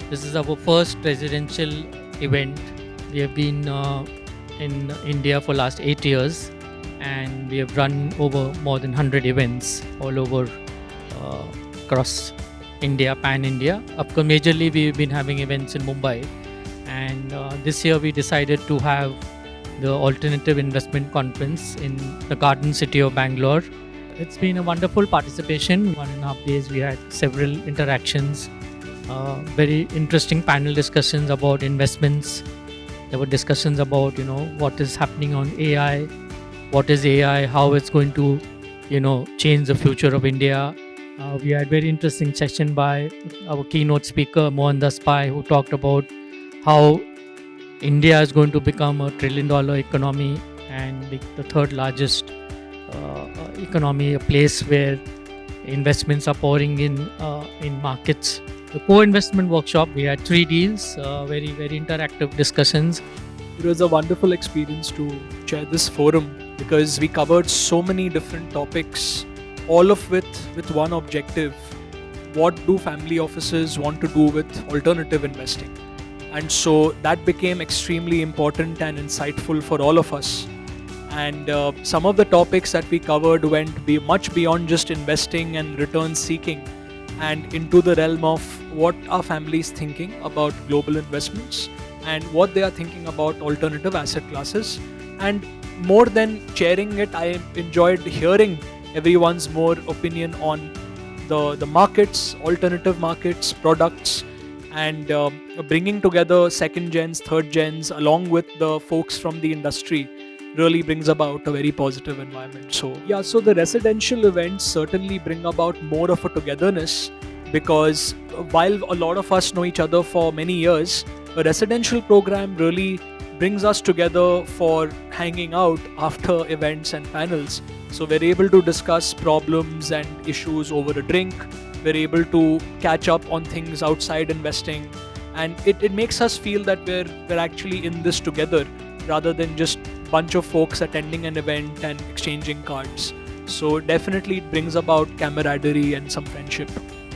This is our first presidential event. We have been in India for last 8 years, and we have run over more than 100 events all over across India, pan India. Of course, majorly we've been having events in Mumbai, and this year we decided to have the Alternative Investment Conference in the Garden City of Bangalore. It's been a wonderful participation. 1.5 days we had several interactions, very interesting panel discussions about investments. There were discussions about what is happening on AI, what is AI, how it's going to change the future of India. We had very interesting session by our keynote speaker Mohan Das Pai, who talked about how India is going to become a $1 trillion economy and be the third largest economy, a place where investments are pouring in markets. The co-investment workshop, we had 3 deals, very, very interactive discussions. It was a wonderful experience to chair this forum because we covered so many different topics, all of with one objective. What do family offices want to do with alternative investing? And so that became extremely important and insightful for all of us. And some of the topics that we covered went much beyond just investing and return seeking, and into the realm of what our families thinking about global investments and what they are thinking about alternative asset classes. And more than sharing it, I enjoyed hearing everyone's more opinion on the markets, alternative markets, products, and bringing together second gens, third gens along with the folks from the industry really brings about a very positive environment. So the residential events certainly bring about more of a togetherness, because while a lot of us know each other for many years, a residential program really brings us together for hanging out after events and panels. So we're able to discuss problems and issues over a drink. We're able to catch up on things outside investing, and it makes us feel that we're actually in this together rather than just bunch of folks attending an event and exchanging cards. So definitely it brings about camaraderie and some friendship.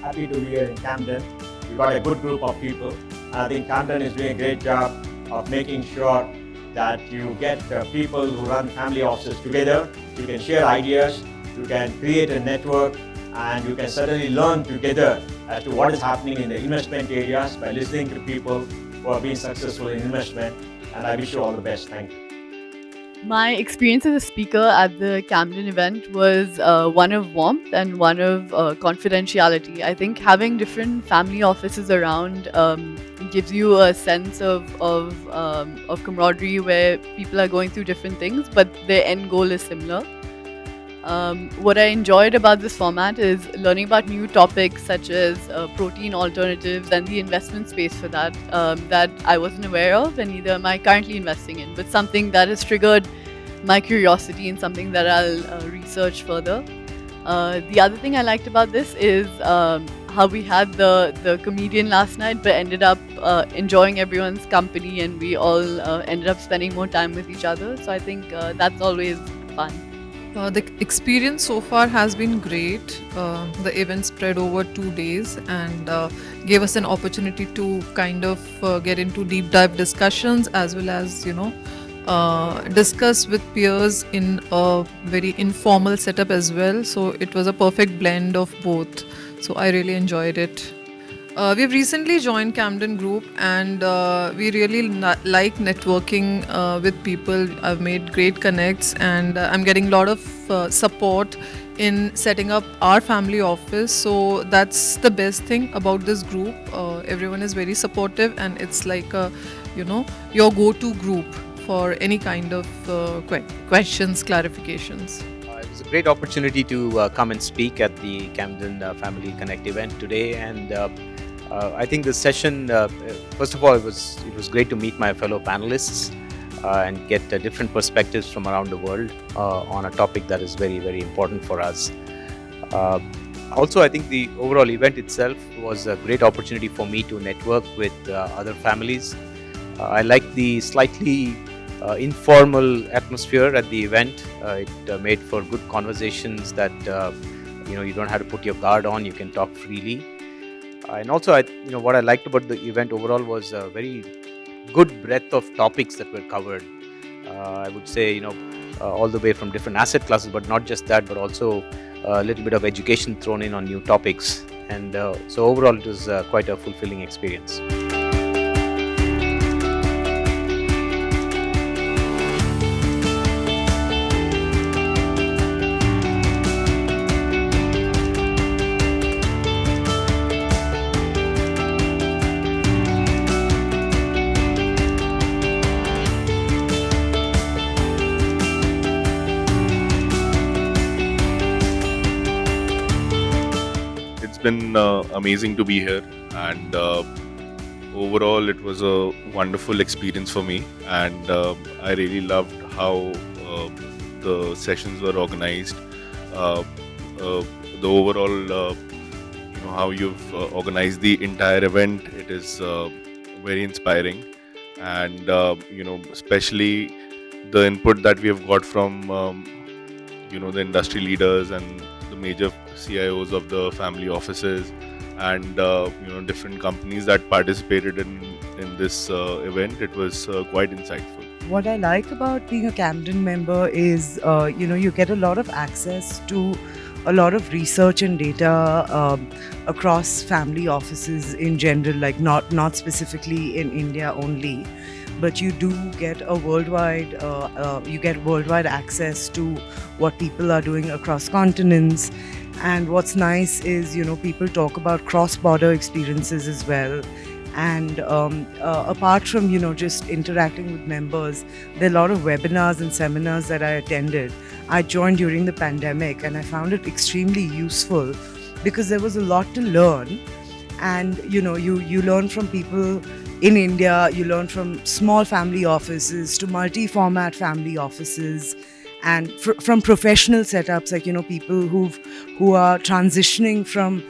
Happy to be here in Camden. We've got a good group of people. I think Camden is doing a great job of making sure that you get people who run family offices together. You can share ideas, you can create a network, and you can certainly learn together as to what is happening in the investment areas by listening to people who have been successful in investment. And I wish you all the best. Thank you. My experience as a speaker at the Camden event was one of warmth and one of confidentiality. I think having different family offices around gives you a sense of camaraderie, where people are going through different things, but their end goal is similar. What I enjoyed about this format is learning about new topics such as protein alternatives and the investment space for that I wasn't aware of, and neither am I currently investing in, but something that has triggered my curiosity and something that I'll research further. The other thing I liked about this is how we had the comedian last night, but ended up enjoying everyone's company, and we all ended up spending more time with each other. So I think that's always fun. The experience so far has been great. The event spread over 2 days and gave us an opportunity to kind of get into deep dive discussions, as well as discuss with peers in a very informal setup as well. So it was a perfect blend of both. So I really enjoyed it. We've recently joined Camden Group, and we really like networking with people. I've made great connects, and I'm getting a lot of support in setting up our family office. So that's the best thing about this group. Everyone is very supportive, and it's like your go-to group for any kind of questions, clarifications. It was a great opportunity to come and speak at the Camden Family Connect event today, and I think the session, first of all, it was great to meet my fellow panelists and get different perspectives from around the world on a topic that is very, very important for us. Also, I think the overall event itself was a great opportunity for me to network with other families. I liked the slightly informal atmosphere at the event. It made for good conversations that you don't have to put your guard on. You can talk freely. And also, what I liked about the event overall was a very good breadth of topics that were covered. I would say, all the way from different asset classes, but not just that, but also a little bit of education thrown in on new topics. And so overall, it was quite a fulfilling experience. It's been amazing to be here, and overall it was a wonderful experience for me, and I really loved how the sessions were organized. The overall how you've organized the entire event, it is very inspiring, and especially the input that we have got from the industry leaders and the major CIOs of the family offices, and different companies that participated in this event. It was quite insightful. What I like about being a Camden member is, you get a lot of access to a lot of research and data across family offices in general, like not specifically in India only, but you do get a worldwide, worldwide access to what people are doing across continents. And what's nice is, people talk about cross-border experiences as well. And apart from, just interacting with members, there are a lot of webinars and seminars that I attended. I joined during the pandemic, and I found it extremely useful because there was a lot to learn. And, you learn from people in India, you learn from small family offices to multi-format family offices, and from professional setups, like people who are transitioning from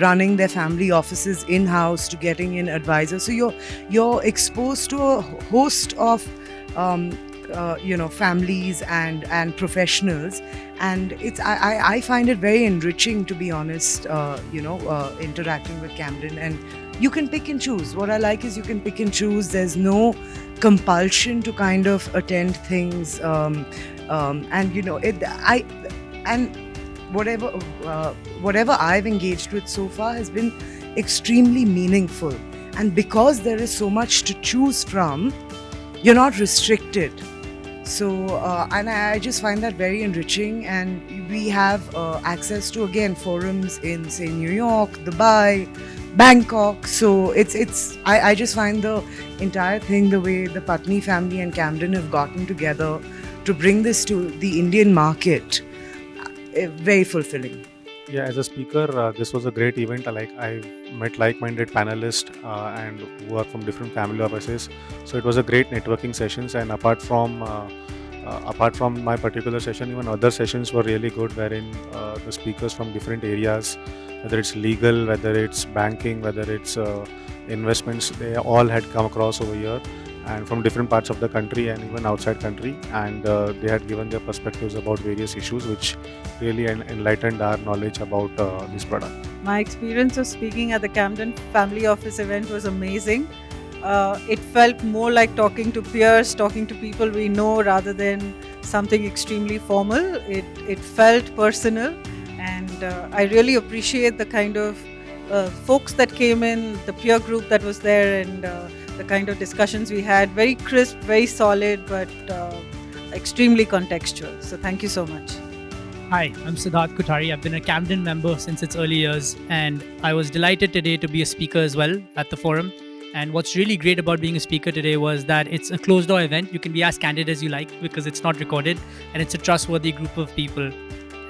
running their family offices in-house to getting in advisors. So you're exposed to a host of families and professionals, and I find it very enriching, to be honest. Interacting with Camden, and you can pick and choose. What I like is you can pick and choose. There's no compulsion to kind of attend things, whatever I've engaged with so far has been extremely meaningful. And because there is so much to choose from, you're not restricted. So, and I just find that very enriching. And we have access to, again, forums in, say, New York, Dubai, Bangkok. So I just find the entire thing, the way the Patni family and Camden have gotten together to bring this to the Indian market, very fulfilling. Yeah, as a speaker, this was a great event. I've met like-minded panelists and who are from different family offices. So it was a great networking sessions. And apart from my particular session, even other sessions were really good, wherein the speakers from different areas, whether it's legal, whether it's banking, whether it's investments, they all had come across over here, and from different parts of the country and even outside country, and they had given their perspectives about various issues, which really enlightened our knowledge about this product. My experience of speaking at the Camden Family Office event was amazing. It felt more like talking to peers, talking to people we know, rather than something extremely formal. It felt personal, and I really appreciate the kind of folks that came in, the peer group that was there, and the kind of discussions we had. Very crisp, very solid, but extremely contextual. So thank you so much. Hi, I'm Siddharth Kothari. I've been a Camden member since its early years, and I was delighted today to be a speaker as well at the forum. And what's really great about being a speaker today was that it's a closed-door event. You can be as candid as you like because it's not recorded, and it's a trustworthy group of people.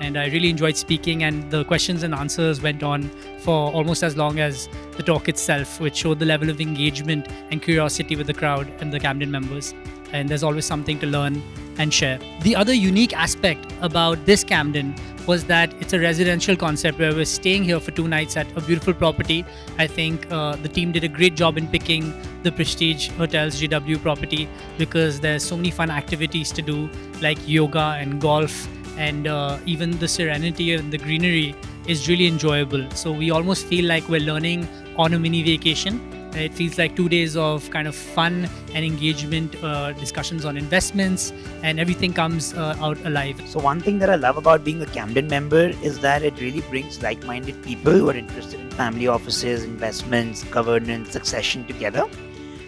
and I really enjoyed speaking, and the questions and answers went on for almost as long as the talk itself, which showed the level of engagement and curiosity with the crowd and the Camden members. And there's always something to learn and share. The other unique aspect about this Camden was that it's a residential concept where we're staying here for 2 nights at a beautiful property. I think the team did a great job in picking the Prestige Hotels GW property because there's so many fun activities to do, like yoga and golf, and even the serenity and the greenery is really enjoyable. So we almost feel like we're learning on a mini vacation. It feels like 2 days of kind of fun and engagement, discussions on investments, and everything comes out alive. So one thing that I love about being a Camden member is that it really brings like-minded people who are interested in family offices, investments, governance, succession together,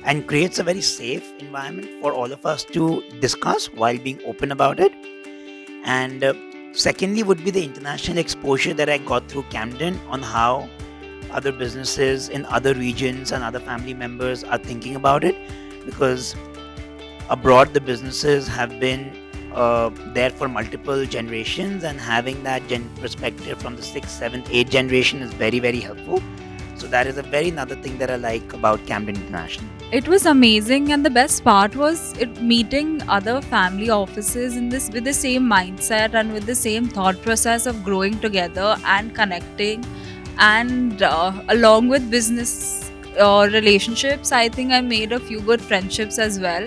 and creates a very safe environment for all of us to discuss while being open about it. And secondly would be the international exposure that I got through Camden on how other businesses in other regions and other family members are thinking about it, because abroad the businesses have been there for multiple generations, and having that perspective from the 6th, 7th, 8th generation is very, very helpful. So that is a very another thing that I like about Camden International. It was amazing, and the best part was meeting other family offices with the same mindset and with the same thought process of growing together and connecting. And along with business relationships, I think I made a few good friendships as well.